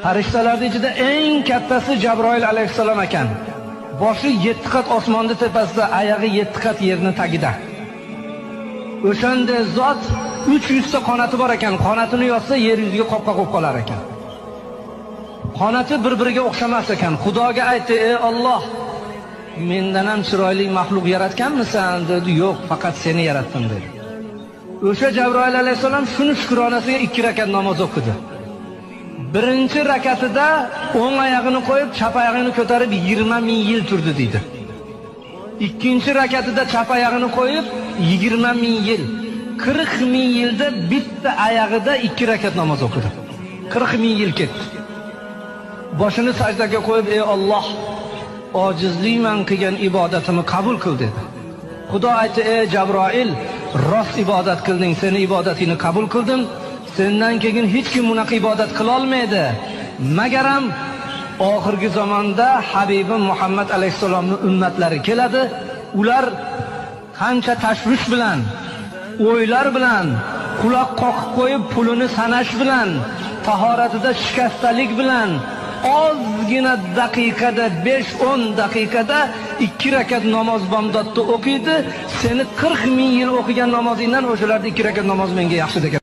Farishtalarning ichida eng kattasi Jabroil alayhissalom ekan. Boshi 7 qat osmonning tepasida, oyog'i 7 qat yerning tagida. O'shanda zot 300 ta qanoti bor ekan. Qanotini yozsa yer yuziga qopqa qo'yib qolar ekan. Qanoti bir-biriga o'xshamas ekan. Xudoga aytdi: "Ey Alloh, mendan ham chiroyli mahluq yaratganmisan?" dedi. "Yo'q, faqat seni yaratdim" dedi. O'sha Jabroil alayhissalom shuni shukronasiga 2 rakat namoz o'qidi. Birinchi rakatida o'ng oyog'ini qo'yib, chap oyog'ini ko'tarib 20 ming yil turdi deydi. Ikkinchi rakatida chap oyog'ini qo'yib 20 ming yil, 40 ming yilda bitta oyog'ida 2 rakat namoz o'qidi. 40 ming yil ketdi. Boshini sajdaga qo'yib: "Ey Alloh, ojizlikman qilgan ibodatimni qabul qil" dedi. Xudo aytdi: "Ey Jabroil, rost ibodat qilding, seni ibodatingni qabul qildim. Sendan keyin hech kim bunaqa ibodat qila olmaydi. Magaram oxirgi zamonda Habibim Muhammad alayhisalomning ummatlari keladi. Ular qancha tashvish bilan, o'ylar bilan, quloq qoqib qo'yib pulini sanash bilan, tahoratida shikastalik bilan ozgina daqiqada 5-10 daqiqada 2 rakat namoz bomdodda o'qiydi. Seni 40 ming yil o'qigan namozingdan o'shalarda 2 rakat namoz menga yaxshi degan."